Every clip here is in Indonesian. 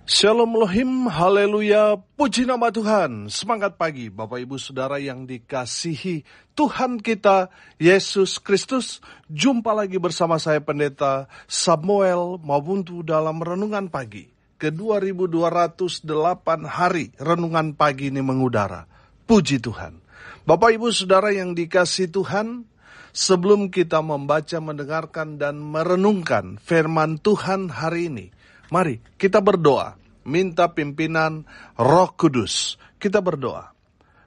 Shalom Elohim, haleluya, puji nama Tuhan. Semangat pagi Bapak Ibu Saudara yang dikasihi Tuhan kita Yesus Kristus. Jumpa lagi bersama saya Pendeta Samuel Mabuntu dalam Renungan Pagi. Ke-2208 hari Renungan Pagi ini mengudara. Puji Tuhan. Bapak Ibu Saudara yang dikasihi Tuhan, sebelum kita membaca, mendengarkan dan merenungkan firman Tuhan hari ini, mari kita berdoa, minta pimpinan Roh Kudus. Kita berdoa.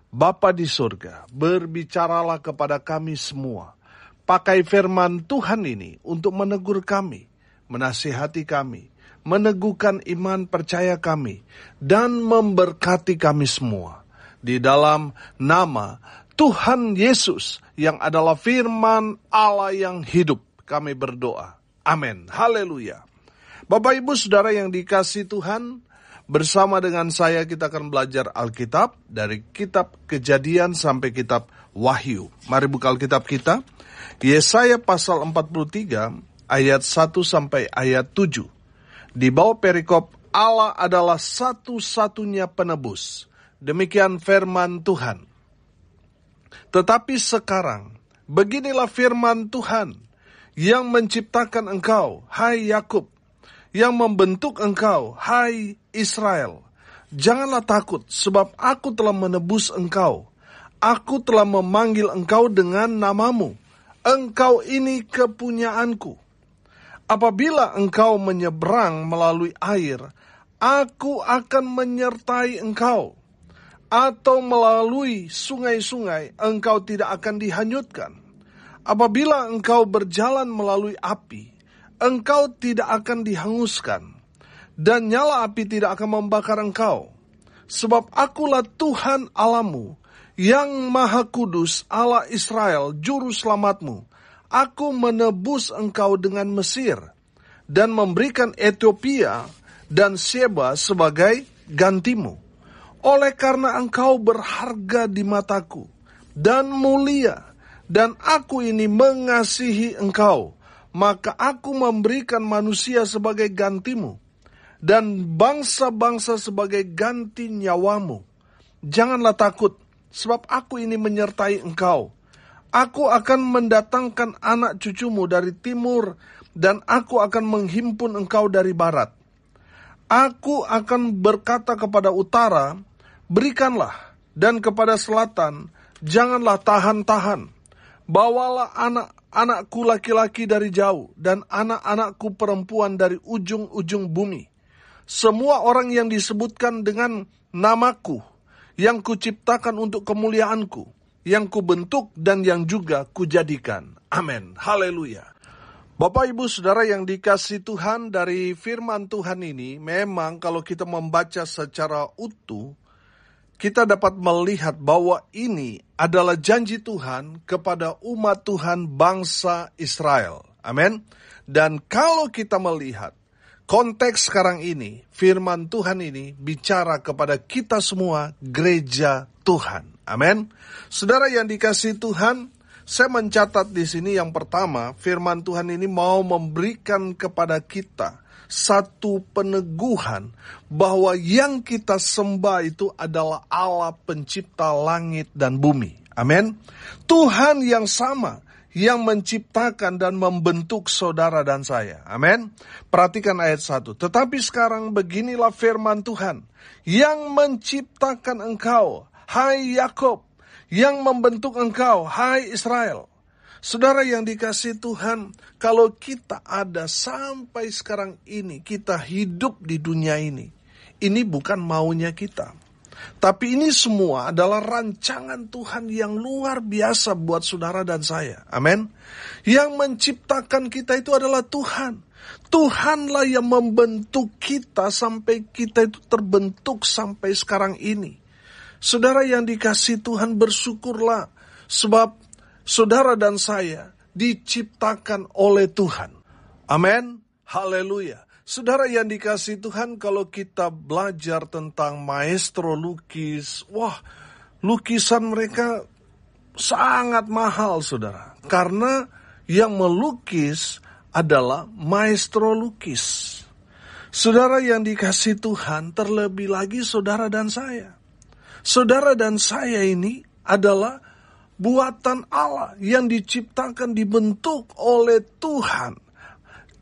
Bapa di surga, berbicaralah kepada kami semua. Pakai firman Tuhan ini untuk menegur kami, menasihati kami, meneguhkan iman percaya kami, dan memberkati kami semua. Di dalam nama Tuhan Yesus yang adalah firman Allah yang hidup, kami berdoa. Amin. Haleluya. Bapak Ibu Saudara yang dikasihi Tuhan, bersama dengan saya kita akan belajar Alkitab dari kitab Kejadian sampai kitab Wahyu. Mari buka Alkitab kita. Yesaya pasal 43 ayat 1 sampai ayat 7. Di bawah perikop Allah adalah satu-satunya penebus. Demikian firman Tuhan. Tetapi sekarang beginilah firman Tuhan yang menciptakan engkau, hai Yakub, yang membentuk engkau, hai Israel. Janganlah takut, sebab aku telah menebus engkau. Aku telah memanggil engkau dengan namamu. Engkau ini kepunyaanku. Apabila engkau menyeberang melalui air, aku akan menyertai engkau. Atau melalui sungai-sungai, engkau tidak akan dihanyutkan. Apabila engkau berjalan melalui api, engkau tidak akan dihanguskan, dan nyala api tidak akan membakar engkau. Sebab akulah Tuhan Allahmu, yang Maha Kudus, Allah Israel, Juru Selamatmu. Aku menebus engkau dengan Mesir, dan memberikan Ethiopia dan Sheba sebagai gantimu. Oleh karena engkau berharga di mataku, dan mulia, dan aku ini mengasihi engkau, maka aku memberikan manusia sebagai gantimu, dan bangsa-bangsa sebagai ganti nyawamu. Janganlah takut, sebab aku ini menyertai engkau. Aku akan mendatangkan anak cucumu dari timur, dan aku akan menghimpun engkau dari barat. Aku akan berkata kepada utara, berikanlah, dan kepada selatan, janganlah tahan-tahan. Bawalah anak-anakku laki-laki dari jauh, dan anak-anakku perempuan dari ujung-ujung bumi. Semua orang yang disebutkan dengan namaku, yang kuciptakan untuk kemuliaanku, yang kubentuk dan yang juga kujadikan. Amin. Haleluya. Bapak Ibu Saudara yang dikasihi Tuhan, dari firman Tuhan ini, memang kalau kita membaca secara utuh, kita dapat melihat bahwa ini adalah janji Tuhan kepada umat Tuhan bangsa Israel. Amin. Dan kalau kita melihat konteks sekarang ini, firman Tuhan ini bicara kepada kita semua, gereja Tuhan. Amin. Saudara yang dikasihi Tuhan, saya mencatat di sini yang pertama, firman Tuhan ini mau memberikan kepada kita satu peneguhan bahwa yang kita sembah itu adalah Allah pencipta langit dan bumi. Amin. Tuhan yang sama yang menciptakan dan membentuk saudara dan saya. Amin. Perhatikan ayat 1. Tetapi sekarang beginilah firman Tuhan yang menciptakan engkau, hai Yakub, yang membentuk engkau, hai Israel. Saudara yang dikasihi Tuhan, kalau kita ada sampai sekarang ini, kita hidup di dunia ini bukan maunya kita. Tapi ini semua adalah rancangan Tuhan yang luar biasa buat saudara dan saya. Amin. Yang menciptakan kita itu adalah Tuhan. Tuhanlah yang membentuk kita sampai kita itu terbentuk sampai sekarang ini. Saudara yang dikasihi Tuhan, bersyukurlah sebab saudara dan saya diciptakan oleh Tuhan. Amin. Haleluya. Saudara yang dikasihi Tuhan, kalau kita belajar tentang maestro lukis, lukisan mereka sangat mahal, saudara. Karena yang melukis adalah maestro lukis. Saudara yang dikasihi Tuhan, terlebih lagi saudara dan saya. Saudara dan saya ini adalah buatan Allah yang diciptakan, dibentuk oleh Tuhan.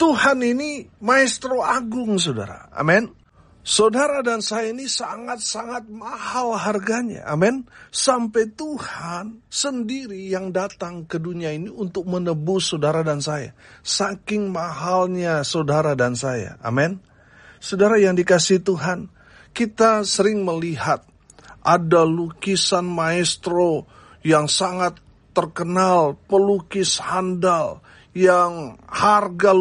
Tuhan ini maestro agung, saudara. Amin. Saudara dan saya ini sangat-sangat mahal harganya. Amin. Sampai Tuhan sendiri yang datang ke dunia ini untuk menebus saudara dan saya. Saking mahalnya saudara dan saya. Amin. Saudara yang dikasihi Tuhan, kita sering melihat ada lukisan maestro yang sangat terkenal, pelukis handal yang harga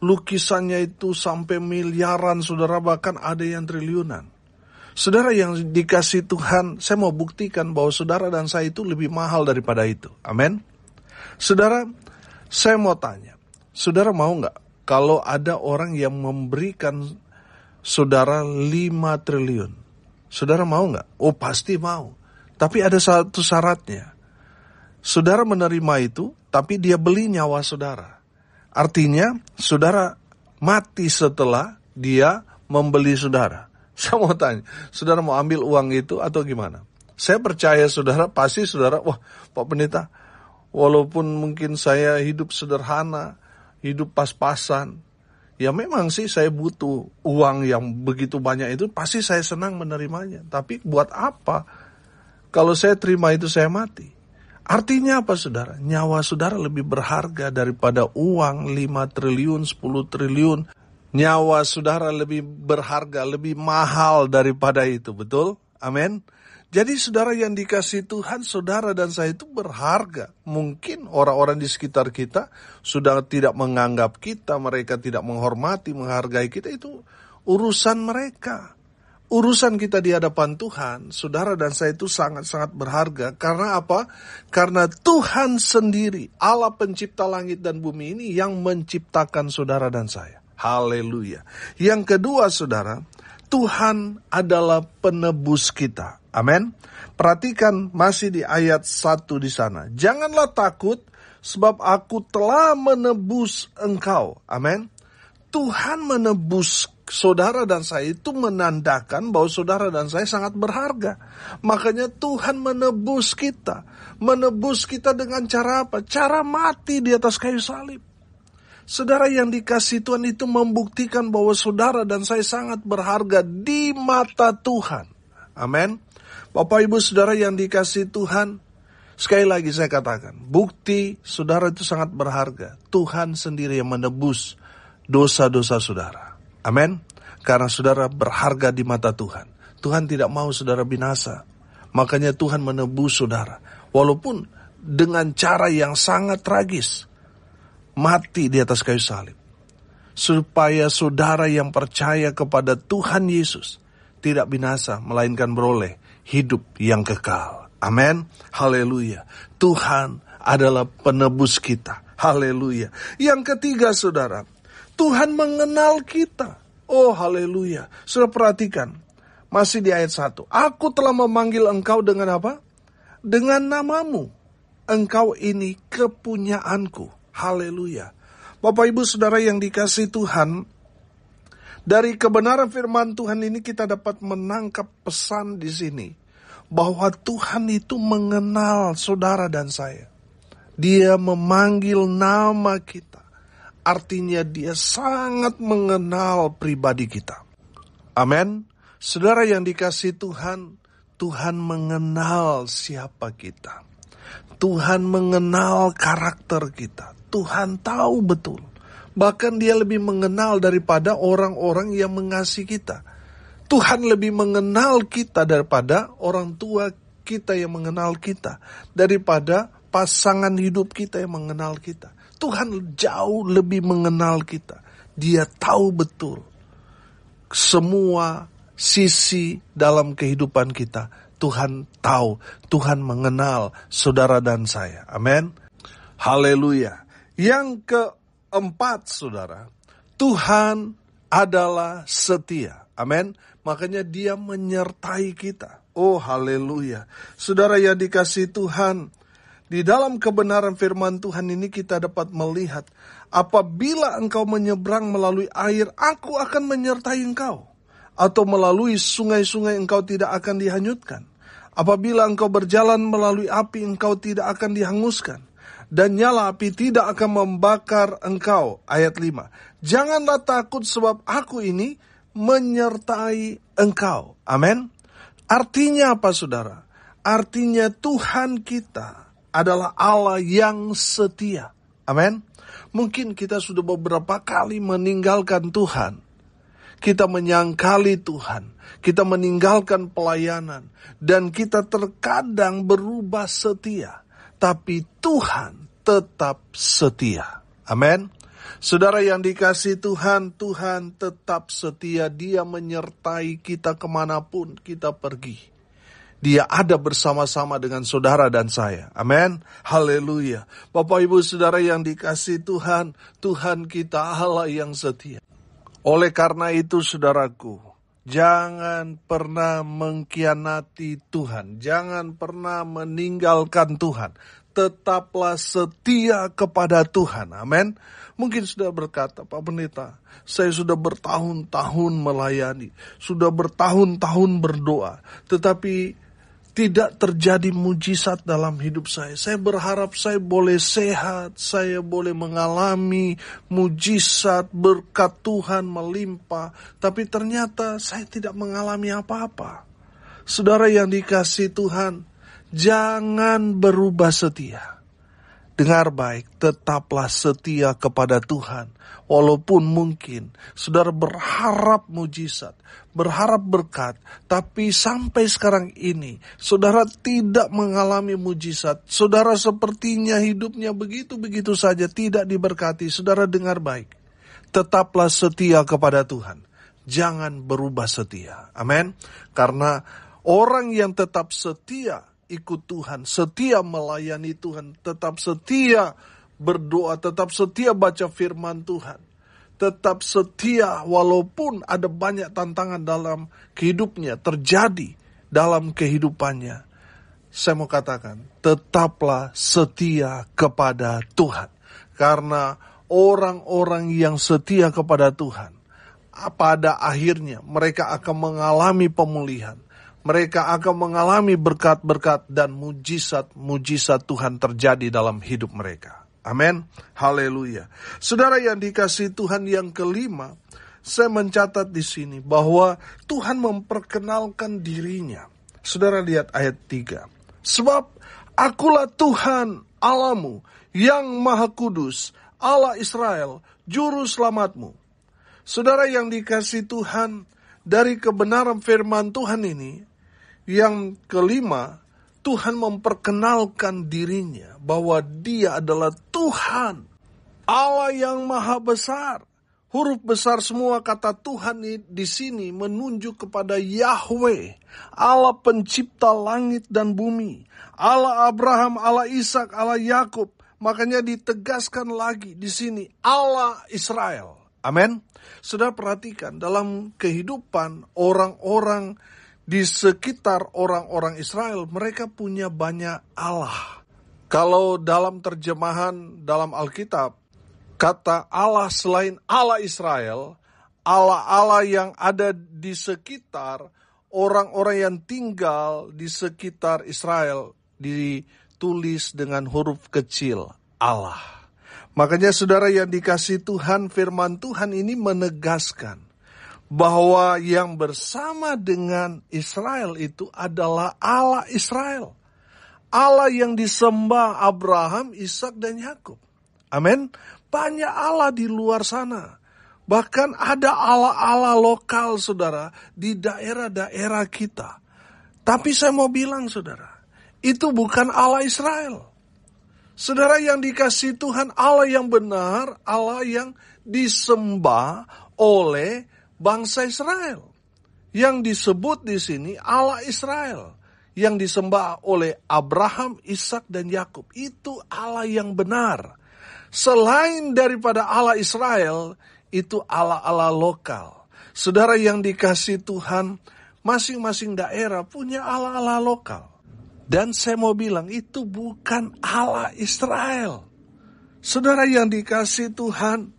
lukisannya itu sampai miliaran, saudara, bahkan ada yang triliunan. Saudara yang dikasihi Tuhan, saya mau buktikan bahwa saudara dan saya itu lebih mahal daripada itu. Amin. Saudara, saya mau tanya, saudara mau nggak kalau ada orang yang memberikan saudara 5 triliun? Saudara mau nggak? Oh, pasti mau. Tapi ada satu syaratnya. Saudara menerima itu, tapi dia beli nyawa saudara. Artinya, saudara mati setelah dia membeli saudara. Saya mau tanya, saudara mau ambil uang itu atau gimana? Saya percaya saudara, pasti saudara, wah Pak Pendeta, walaupun mungkin saya hidup sederhana, hidup pas-pasan, ya memang sih saya butuh uang yang begitu banyak itu, pasti saya senang menerimanya. Tapi buat apa? Kalau saya terima itu saya mati. Artinya apa saudara? Nyawa saudara lebih berharga daripada uang 5 triliun, 10 triliun. Nyawa saudara lebih berharga, lebih mahal daripada itu, betul? Amin. Jadi saudara yang dikasihi Tuhan, saudara dan saya itu berharga. Mungkin orang-orang di sekitar kita sudah tidak menganggap kita, mereka tidak menghormati, menghargai kita, itu urusan mereka. Urusan kita di hadapan Tuhan, saudara dan saya itu sangat-sangat berharga. Karena apa? Karena Tuhan sendiri, Allah pencipta langit dan bumi ini yang menciptakan saudara dan saya. Haleluya. Yang kedua saudara, Tuhan adalah penebus kita. Amin. Perhatikan masih di ayat 1 di sana. Janganlah takut sebab aku telah menebus engkau. Amin. Tuhan menebus saudara dan saya itu menandakan bahwa saudara dan saya sangat berharga. Makanya Tuhan menebus kita. Menebus kita dengan cara apa? Cara mati di atas kayu salib. Saudara yang dikasihi Tuhan itu membuktikan bahwa saudara dan saya sangat berharga di mata Tuhan. Amin. Bapak Ibu saudara yang dikasihi Tuhan, sekali lagi saya katakan, bukti saudara itu sangat berharga. Tuhan sendiri yang menebus dosa-dosa saudara. Amin. Karena saudara berharga di mata Tuhan. Tuhan tidak mau saudara binasa. Makanya Tuhan menebus saudara. Walaupun dengan cara yang sangat tragis. Mati di atas kayu salib. Supaya saudara yang percaya kepada Tuhan Yesus tidak binasa, melainkan beroleh hidup yang kekal. Amin. Haleluya. Tuhan adalah penebus kita. Haleluya. Yang ketiga saudara, Tuhan mengenal kita. Oh haleluya. Sudah perhatikan. Masih di ayat 1. Aku telah memanggil engkau dengan apa? Dengan namamu. Engkau ini kepunyaanku. Haleluya. Bapak Ibu Saudara yang dikasihi Tuhan, dari kebenaran firman Tuhan ini kita dapat menangkap pesan di sini. Bahwa Tuhan itu mengenal saudara dan saya. Dia memanggil nama kita. Artinya dia sangat mengenal pribadi kita. Amin. Saudara yang dikasihi Tuhan, Tuhan mengenal siapa kita. Tuhan mengenal karakter kita. Tuhan tahu betul. Bahkan dia lebih mengenal daripada orang-orang yang mengasihi kita. Tuhan lebih mengenal kita daripada orang tua kita yang mengenal kita. Daripada pasangan hidup kita yang mengenal kita. Tuhan jauh lebih mengenal kita. Dia tahu betul semua sisi dalam kehidupan kita. Tuhan tahu, Tuhan mengenal saudara dan saya. Amin. Haleluya. Yang keempat saudara, Tuhan adalah setia. Amin. Makanya dia menyertai kita. Oh haleluya. Saudara yang dikasihi Tuhan, Di dalam kebenaran firman Tuhan ini kita dapat melihat, apabila engkau menyeberang melalui air, aku akan menyertai engkau. Atau melalui sungai-sungai, engkau tidak akan dihanyutkan. Apabila engkau berjalan melalui api, engkau tidak akan dihanguskan. Dan nyala api tidak akan membakar engkau. Ayat 5. Janganlah takut sebab aku ini menyertai engkau. Amin. Artinya apa, saudara? Artinya Tuhan kita adalah Allah yang setia. Amin. Mungkin kita sudah beberapa kali meninggalkan Tuhan. Kita menyangkali Tuhan. Kita meninggalkan pelayanan. Dan kita terkadang berubah setia. Tapi Tuhan tetap setia. Amin. Saudara yang dikasihi Tuhan, Tuhan tetap setia. Dia menyertai kita kemanapun kita pergi. Dia ada bersama-sama dengan saudara dan saya. Amin. Haleluya. Bapak Ibu Saudara yang dikasihi Tuhan, Tuhan kita Allah yang setia. Oleh karena itu saudaraku, jangan pernah mengkhianati Tuhan. Jangan pernah meninggalkan Tuhan. Tetaplah setia kepada Tuhan. Amin. Mungkin sudah berkata, Pak Pendeta, saya sudah bertahun-tahun melayani. Sudah bertahun-tahun berdoa. Tetapi tidak terjadi mujizat dalam hidup saya. Saya berharap saya boleh sehat, saya boleh mengalami mujizat, berkat Tuhan melimpah. Tapi ternyata saya tidak mengalami apa-apa. Saudara yang dikasihi Tuhan, jangan berubah setia. Dengar baik, tetaplah setia kepada Tuhan. Walaupun mungkin saudara berharap mujizat, berharap berkat, tapi sampai sekarang ini saudara tidak mengalami mujizat. Saudara sepertinya hidupnya begitu-begitu saja, tidak diberkati. Saudara dengar baik, tetaplah setia kepada Tuhan. Jangan berubah setia. Amin. Karena orang yang tetap setia ikut Tuhan, setia melayani Tuhan, tetap setia berdoa, tetap setia baca firman Tuhan, tetap setia walaupun ada banyak tantangan dalam hidupnya terjadi dalam kehidupannya. Saya mau katakan, tetaplah setia kepada Tuhan. Karena orang-orang yang setia kepada Tuhan, pada akhirnya mereka akan mengalami pemulihan. Mereka akan mengalami berkat-berkat dan mujizat-mujizat Tuhan terjadi dalam hidup mereka. Amin. Haleluya. Saudara yang dikasihi Tuhan, yang kelima, saya mencatat di sini bahwa Tuhan memperkenalkan dirinya. Saudara lihat ayat 3. Sebab akulah Tuhan Allahmu yang Maha Kudus, Allah Israel, Juru Selamatmu. Saudara yang dikasihi Tuhan, dari kebenaran firman Tuhan ini, yang kelima, Tuhan memperkenalkan dirinya bahwa Dia adalah Tuhan, Allah yang maha besar. Huruf besar semua kata Tuhan di sini menunjuk kepada Yahweh, Allah pencipta langit dan bumi, Allah Abraham, Allah Ishak, Allah Yakub. Makanya ditegaskan lagi di sini Allah Israel. Amin. Saudara perhatikan dalam kehidupan orang-orang di sekitar orang-orang Israel, mereka punya banyak Allah. Kalau dalam terjemahan dalam Alkitab, kata Allah selain Allah Israel, Allah-Allah yang ada di sekitar orang-orang yang tinggal di sekitar Israel ditulis dengan huruf kecil Allah. Makanya saudara yang dikasihi Tuhan, firman Tuhan ini menegaskan bahwa yang bersama dengan Israel itu adalah Allah Israel. Allah yang disembah Abraham, Ishak, dan Yakub. Amin. Banyak Allah di luar sana. Bahkan ada Allah-Allah lokal, saudara, di daerah-daerah kita. Tapi saya mau bilang, saudara, itu bukan Allah Israel. Saudara yang dikasihi Tuhan, Allah yang benar, Allah yang disembah oleh bangsa Israel. Yang disebut di sini Allah Israel. Yang disembah oleh Abraham, Ishak, dan Yakub. Itu Allah yang benar. Selain daripada Allah Israel, itu Allah-Allah lokal. Saudara yang dikasihi Tuhan, masing-masing daerah punya Allah-Allah lokal. Dan saya mau bilang itu bukan Allah Israel. Saudara yang dikasihi Tuhan,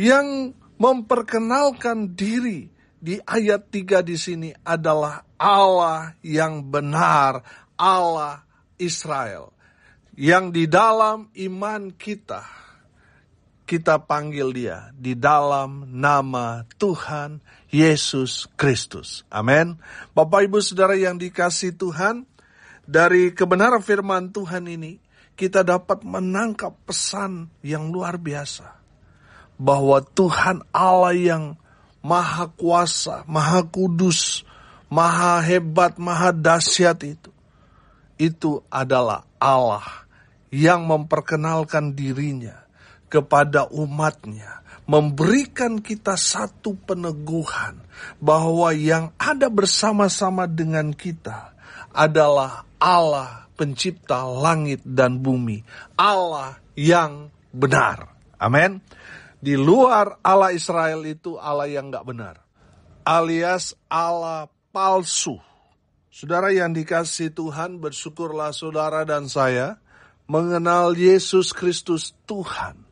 yang memperkenalkan diri di ayat 3 di sini adalah Allah yang benar, Allah Israel. Yang di dalam iman kita panggil dia di dalam nama Tuhan Yesus Kristus. Amin. Bapak Ibu Saudara yang dikasihi Tuhan, dari kebenaran firman Tuhan ini, kita dapat menangkap pesan yang luar biasa. Bahwa Tuhan Allah yang maha kuasa, maha kudus, maha hebat, maha dahsyat itu adalah Allah yang memperkenalkan dirinya kepada umatnya. Memberikan kita satu peneguhan bahwa yang ada bersama-sama dengan kita adalah Allah pencipta langit dan bumi. Allah yang benar. Amin. Di luar Allah Israel itu Allah yang gak benar. Alias Allah palsu. Saudara yang dikasihi Tuhan, bersyukurlah saudara dan saya mengenal Yesus Kristus Tuhan.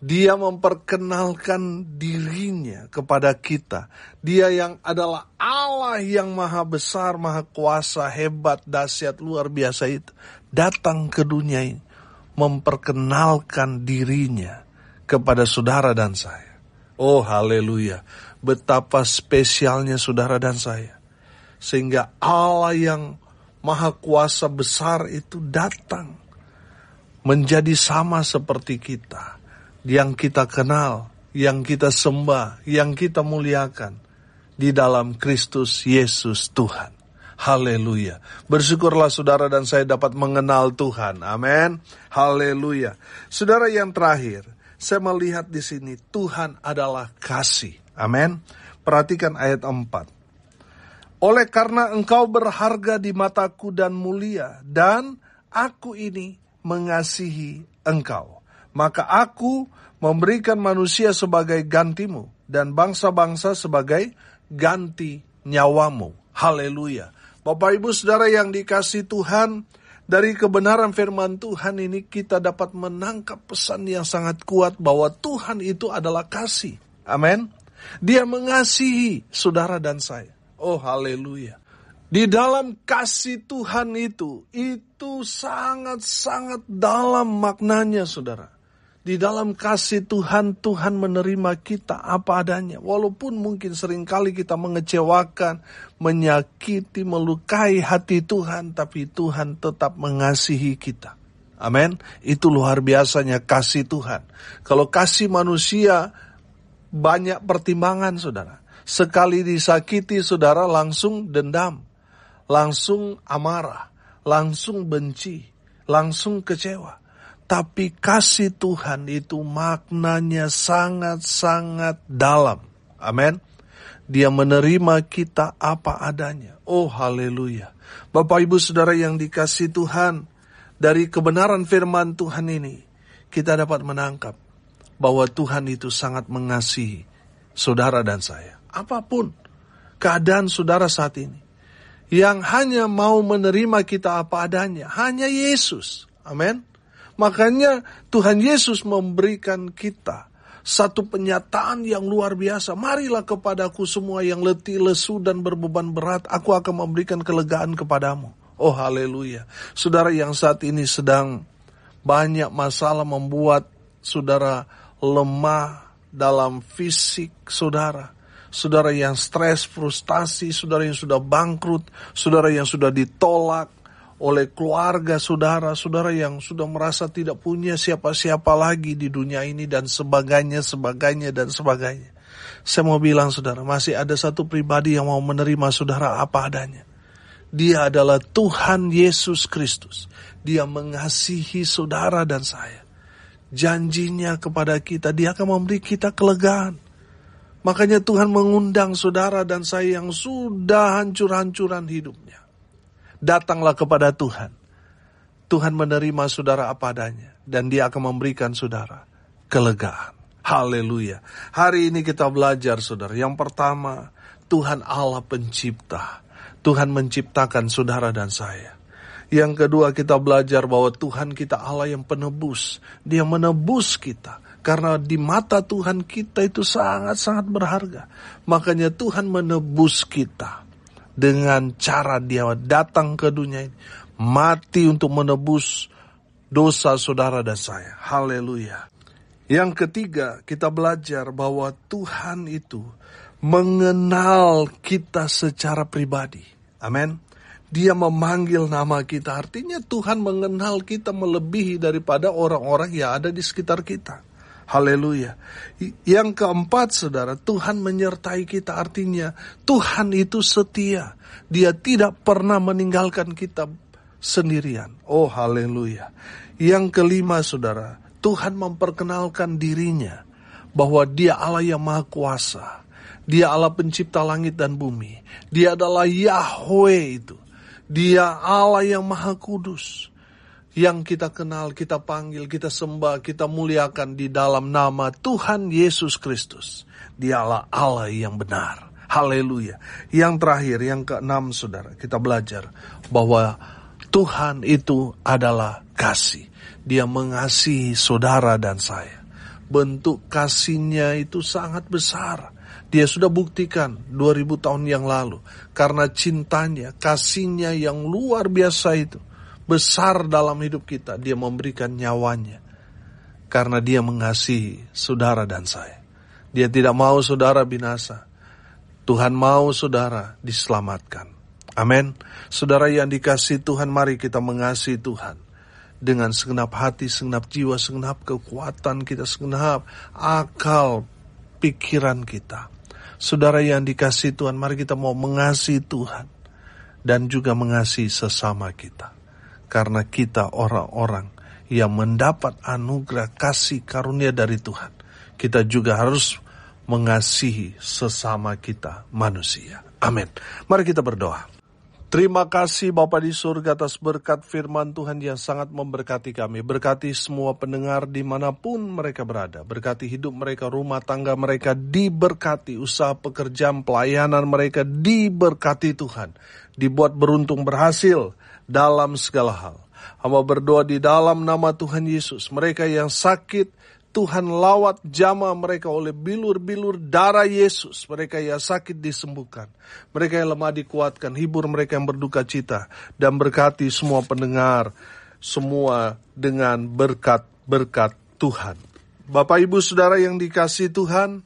Dia memperkenalkan dirinya kepada kita. Dia yang adalah Allah yang maha besar, maha kuasa, hebat, dahsyat, luar biasa itu. Datang ke dunia ini, memperkenalkan dirinya kepada saudara dan saya. Oh haleluya, betapa spesialnya saudara dan saya. Sehingga Allah yang maha kuasa besar itu datang menjadi sama seperti kita. Yang kita kenal, yang kita sembah, yang kita muliakan di dalam Kristus Yesus Tuhan. Haleluya. Bersyukurlah saudara dan saya dapat mengenal Tuhan. Amin. Haleluya. Saudara yang terakhir, saya melihat di sini Tuhan adalah kasih. Amin. Perhatikan ayat 4. Oleh karena engkau berharga di mataku dan mulia, dan aku ini mengasihi engkau, maka aku memberikan manusia sebagai gantimu dan bangsa-bangsa sebagai ganti nyawamu. Haleluya. Bapak Ibu Saudara yang dikasihi Tuhan, dari kebenaran firman Tuhan ini kita dapat menangkap pesan yang sangat kuat bahwa Tuhan itu adalah kasih. Amin. Dia mengasihi saudara dan saya. Oh haleluya. Di dalam kasih Tuhan itu sangat-sangat dalam maknanya saudara. Di dalam kasih Tuhan, Tuhan menerima kita apa adanya. Walaupun mungkin seringkali kita mengecewakan, menyakiti, melukai hati Tuhan, tapi Tuhan tetap mengasihi kita. Amin. Itu luar biasanya kasih Tuhan. Kalau kasih manusia, banyak pertimbangan saudara. Sekali disakiti saudara langsung dendam, langsung amarah, langsung benci, langsung kecewa. Tapi kasih Tuhan itu maknanya sangat-sangat dalam. Amin. Dia menerima kita apa adanya. Oh haleluya. Bapak Ibu Saudara yang dikasihi Tuhan, dari kebenaran firman Tuhan ini, kita dapat menangkap bahwa Tuhan itu sangat mengasihi saudara dan saya. Apapun keadaan saudara saat ini, yang hanya mau menerima kita apa adanya, hanya Yesus. Amin. Makanya Tuhan Yesus memberikan kita satu penyataan yang luar biasa. Marilah kepadaku semua yang letih, lesu, dan berbeban berat. Aku akan memberikan kelegaan kepadamu. Oh haleluya. Saudara yang saat ini sedang banyak masalah membuat saudara lemah dalam fisik saudara. Saudara yang stres, frustasi, saudara yang sudah bangkrut, saudara yang sudah ditolak oleh keluarga saudara, saudara yang sudah merasa tidak punya siapa-siapa lagi di dunia ini dan sebagainya. Saya mau bilang saudara, masih ada satu pribadi yang mau menerima saudara apa adanya. Dia adalah Tuhan Yesus Kristus. Dia mengasihi saudara dan saya. Janjinya kepada kita, dia akan memberi kita kelegaan. Makanya Tuhan mengundang saudara dan saya yang sudah hancur-hancuran hidupnya. Datanglah kepada Tuhan. Tuhan menerima saudara apa adanya. Dan dia akan memberikan saudara kelegaan. Haleluya. Hari ini kita belajar saudara. Yang pertama, Tuhan Allah pencipta. Tuhan menciptakan saudara dan saya. Yang kedua, kita belajar bahwa Tuhan kita Allah yang penebus. Dia menebus kita. Karena di mata Tuhan kita itu sangat-sangat berharga. Makanya Tuhan menebus kita. Dengan cara dia datang ke dunia ini. Mati untuk menebus dosa saudara dan saya. Haleluya. Yang ketiga, kita belajar bahwa Tuhan itu mengenal kita secara pribadi. Amin. Dia memanggil nama kita. Artinya Tuhan mengenal kita melebihi daripada orang-orang yang ada di sekitar kita. Haleluya. Yang keempat, saudara, Tuhan menyertai kita. Artinya Tuhan itu setia. Dia tidak pernah meninggalkan kita sendirian. Oh, haleluya. Yang kelima, saudara, Tuhan memperkenalkan dirinya bahwa dia Allah yang maha kuasa. Dia Allah pencipta langit dan bumi. Dia adalah Yahweh itu. Dia Allah yang maha kudus. Yang kita kenal, kita panggil, kita sembah, kita muliakan di dalam nama Tuhan Yesus Kristus. Dialah Allah yang benar. Haleluya. Yang terakhir, yang keenam, saudara, kita belajar bahwa Tuhan itu adalah kasih. Dia mengasihi saudara dan saya. Bentuk kasihnya itu sangat besar. Dia sudah buktikan 2000 tahun yang lalu. Karena cintanya, kasihnya yang luar biasa itu. Besar dalam hidup kita, dia memberikan nyawanya. Karena dia mengasihi saudara dan saya. Dia tidak mau saudara binasa. Tuhan mau saudara diselamatkan. Amin. Saudara yang dikasihi Tuhan, mari kita mengasihi Tuhan. Dengan segenap hati, segenap jiwa, segenap kekuatan kita, segenap akal pikiran kita. Saudara yang dikasihi Tuhan, mari kita mau mengasihi Tuhan. Dan juga mengasihi sesama kita. Karena kita orang-orang yang mendapat anugerah kasih karunia dari Tuhan. Kita juga harus mengasihi sesama kita manusia. Amin. Mari kita berdoa. Terima kasih Bapa di surga atas berkat firman Tuhan yang sangat memberkati kami. Berkati semua pendengar dimanapun mereka berada. Berkati hidup mereka, rumah tangga mereka diberkati. Usaha pekerjaan, pelayanan mereka diberkati Tuhan. Dibuat beruntung berhasil dalam segala hal. Hamba berdoa di dalam nama Tuhan Yesus. Mereka yang sakit, Tuhan lawat jamah mereka oleh bilur-bilur darah Yesus. Mereka yang sakit disembuhkan. Mereka yang lemah dikuatkan. Hibur mereka yang berduka cita. Dan berkati semua pendengar. Semua dengan berkat-berkat Tuhan. Bapak Ibu Saudara yang dikasihi Tuhan,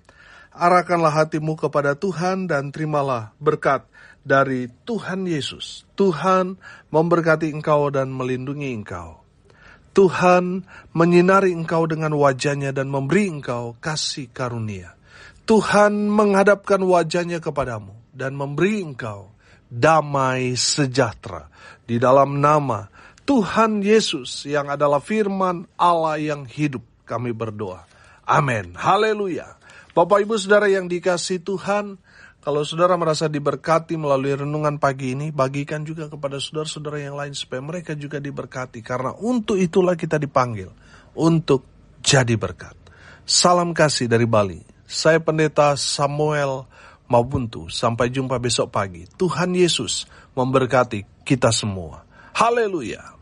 arahkanlah hatimu kepada Tuhan dan terimalah berkat dari Tuhan Yesus. Tuhan memberkati engkau dan melindungi engkau. Tuhan menyinari engkau dengan wajahnya dan memberi engkau kasih karunia. Tuhan menghadapkan wajahnya kepadamu dan memberi engkau damai sejahtera. Di dalam nama Tuhan Yesus yang adalah firman Allah yang hidup, kami berdoa. Amin. Haleluya. Bapak Ibu Saudara yang dikasihi Tuhan, kalau saudara merasa diberkati melalui renungan pagi ini, bagikan juga kepada saudara-saudara yang lain supaya mereka juga diberkati. Karena untuk itulah kita dipanggil, untuk jadi berkat. Salam kasih dari Bali. Saya Pendeta Samuel Mabuntu. Sampai jumpa besok pagi. Tuhan Yesus memberkati kita semua. Haleluya.